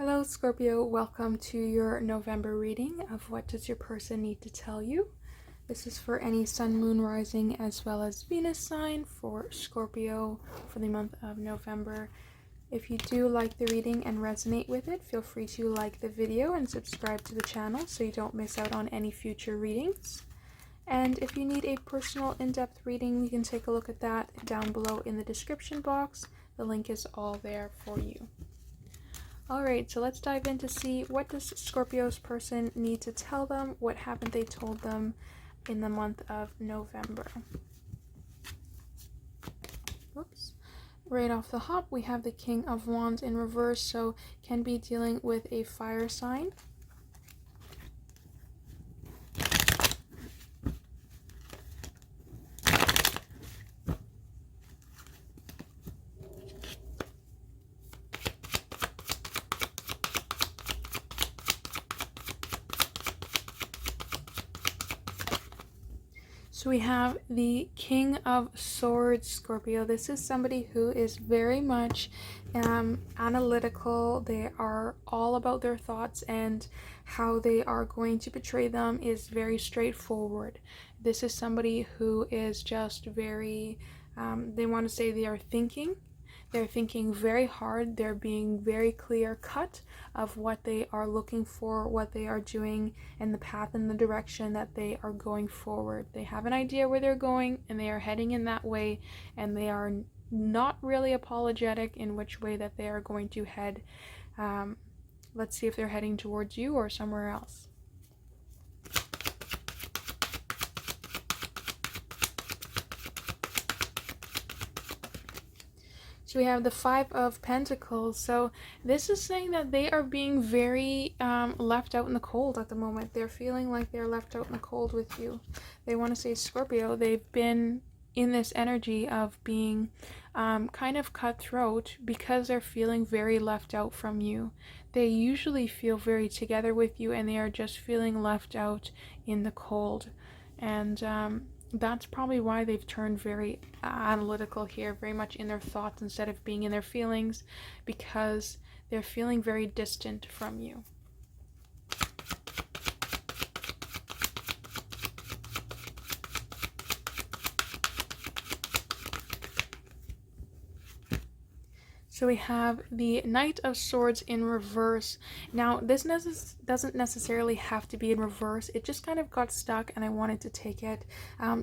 Hello Scorpio, welcome to your November reading of What Does Your Person Need to Tell You? This is for any Sun, Moon, Rising, as well as Venus sign for Scorpio for the month of November. If you do like the reading and resonate with it, feel free to like the video and subscribe to the channel so you don't miss out on any future readings. And if you need a personal in-depth reading, you can take a look at that down below in the description box. The link is all there for you. Alright, so let's dive in to see what does Scorpio's person need to tell them, what haven't they told them in the month of November. Whoops. Right off the hop, we have the King of Wands in reverse, so can be dealing with a fire sign. So we have the King of Swords, Scorpio. This is somebody who is very much analytical. They are all about their thoughts, and how they are going to portray them is very straightforward. This is somebody who is just very, they want to say they are thinking. They're thinking very hard. They're being very clear cut of what they are looking for, what they are doing, and the path and the direction that they are going forward. They have an idea where they're going, and they are heading in that way, and they are not really apologetic in which way that they are going to head. Let's see if they're heading towards you or somewhere else. So we have the Five of Pentacles. So this is saying that they are being very left out in the cold at the moment. They're feeling like they're left out in the cold with you. They want to say, Scorpio, they've been in this energy of being kind of cutthroat because they're feeling very left out from you. They usually feel very together with you, and they are just feeling left out in the cold. And that's probably why they've turned very analytical here, very much in their thoughts instead of being in their feelings, because they're feeling very distant from you. So we have the Knight of Swords in reverse. Now, this doesn't necessarily have to be in reverse. It just kind of got stuck and I wanted to take it.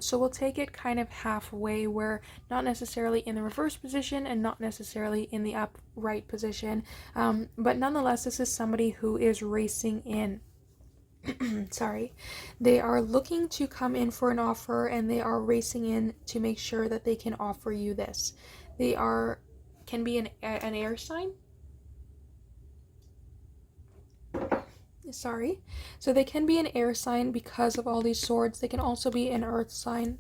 So we'll take it kind of halfway, where not necessarily in the reverse position and not necessarily in the upright position. But nonetheless, this is somebody who is racing in. Sorry. They are looking to come in for an offer, and they are racing in to make sure that they can offer you this. They can be an air sign. Sorry. So they can be an air sign because of all these swords. They can also be an earth sign.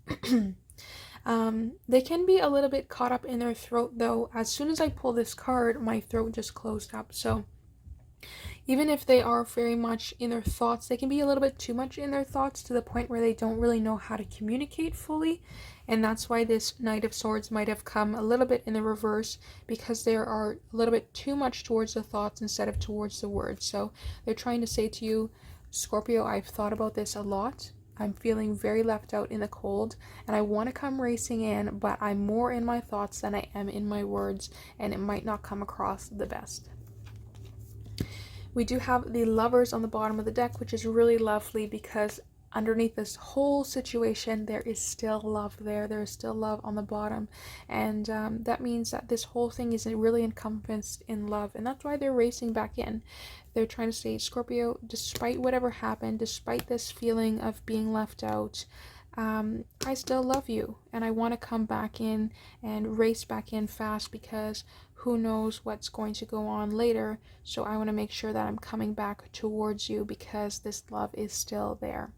They can be a little bit caught up in their throat, though. As soon as I pull this card, my throat just closed up. So even if they are very much in their thoughts, they can be a little bit too much in their thoughts to the point where they don't really know how to communicate fully. And that's why this Knight of Swords might have come a little bit in the reverse, because they are a little bit too much towards the thoughts instead of towards the words. So they're trying to say to you, Scorpio, I've thought about this a lot. I'm feeling very left out in the cold, and I want to come racing in, but I'm more in my thoughts than I am in my words, and it might not come across the best. We do have the Lovers on the bottom of the deck, which is really lovely because underneath this whole situation, there is still love there. There is still love on the bottom. And that means that this whole thing is really encompassed in love. And that's why they're racing back in. They're trying to say, Scorpio, despite whatever happened, despite this feeling of being left out, I still love you, and I want to come back in and race back in fast, because who knows what's going to go on later. So I want to make sure that I'm coming back towards you because this love is still there,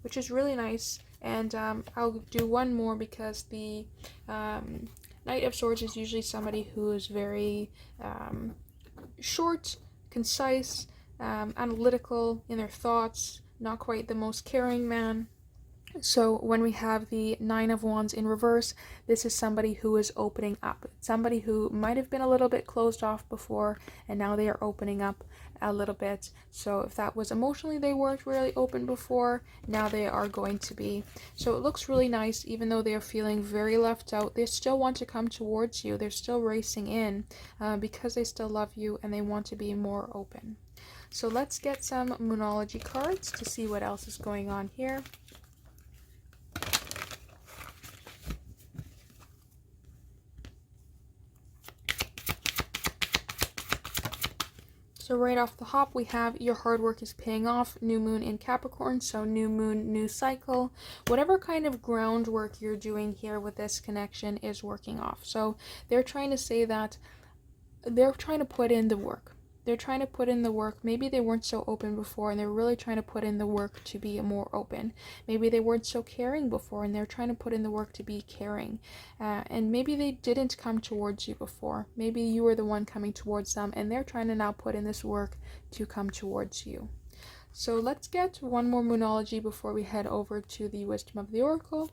which is really nice. And I'll do one more, because the Knight of Swords is usually somebody who is very short, concise, analytical in their thoughts, not quite the most caring man. So when we have the Nine of Wands in reverse, this is somebody who is opening up. Somebody who might have been a little bit closed off before, and now they are opening up a little bit. So if that was emotionally they weren't really open before, now they are going to be. So it looks really nice, even though they are feeling very left out. They still want to come towards you. They're still racing in because they still love you and they want to be more open. So let's get some Moonology cards to see what else is going on here. So right off the hop, we have your hard work is paying off, new moon in Capricorn, so new moon, new cycle. Whatever kind of groundwork you're doing here with this connection is working off. So they're trying to say that they're trying to put in the work. They're trying to put in the work. Maybe they weren't so open before and they're really trying to put in the work to be more open. Maybe they weren't so caring before and they're trying to put in the work to be caring. And maybe they didn't come towards you before. Maybe you were the one coming towards them and they're trying to now put in this work to come towards you. So let's get one more Moonology before we head over to the Wisdom of the Oracle.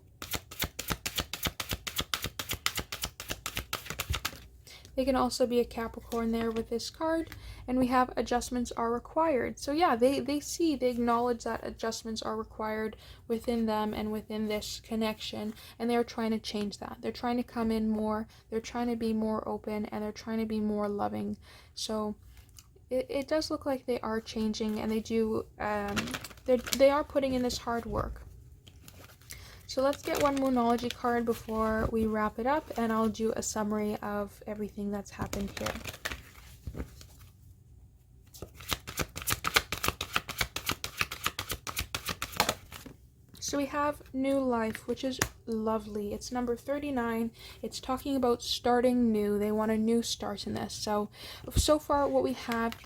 They can also be a Capricorn there with this card. And we have adjustments are required. So yeah, they acknowledge that adjustments are required within them and within this connection. And they're trying to change that. They're trying to come in more. They're trying to be more open. And they're trying to be more loving. So it does look like they are changing. And they are putting in this hard work. So let's get one Moonology card before we wrap it up, and I'll do a summary of everything that's happened here. So we have new life, which is lovely. It's number 39. It's talking about starting new. They want a new start in this. So far what we have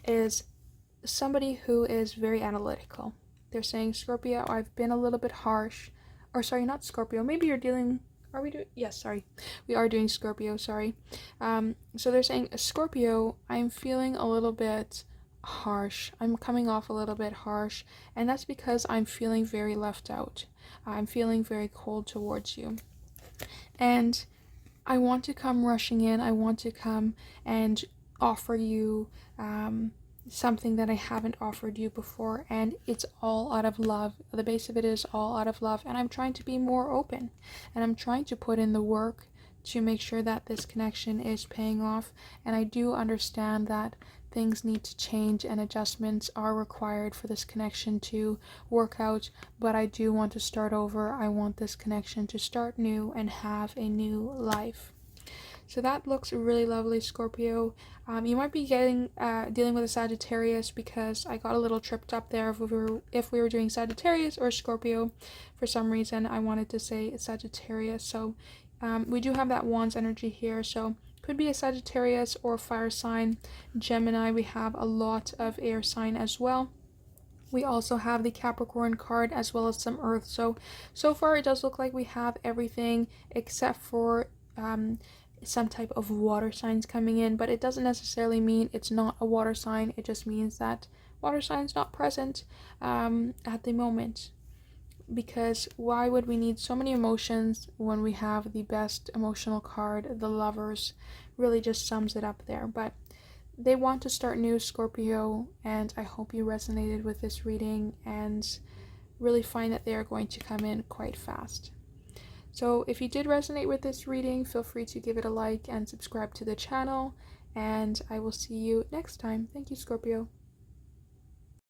is somebody who is very analytical. They're saying, Scorpio, I've been a little bit harsh. Or sorry, not Scorpio. Maybe you're dealing... Are we doing... Yes, sorry. We are doing Scorpio, sorry. So they're saying, Scorpio, I'm feeling a little bit harsh. I'm coming off a little bit harsh. And that's because I'm feeling very left out. I'm feeling very cold towards you. And I want to come rushing in. I want to come and offer you... something that I haven't offered you before, and it's all out of love. The base of it is all out of love, and I'm trying to be more open, and I'm trying to put in the work to make sure that this connection is paying off. And I do understand that things need to change and adjustments are required for this connection to work out, but I do want to start over. I want this connection to start new and have a new life. So that looks really lovely, Scorpio. You might be dealing with a Sagittarius, because I got a little tripped up there if we were doing Sagittarius or Scorpio. For some reason, I wanted to say Sagittarius. So we do have that Wands energy here. So could be a Sagittarius or fire sign. Gemini, we have a lot of air sign as well. We also have the Capricorn card as well as some Earth. So far it does look like we have everything except for some type of water signs coming in, but it doesn't necessarily mean it's not a water sign. It just means that water sign's not present at the moment, because why would we need so many emotions when we have the best emotional card, the Lovers? Really just sums it up there. But they want to start new, Scorpio, and I hope you resonated with this reading and really find that they are going to come in quite fast. So if you did resonate with this reading, feel free to give it a like and subscribe to the channel, and I will see you next time. Thank you, Scorpio.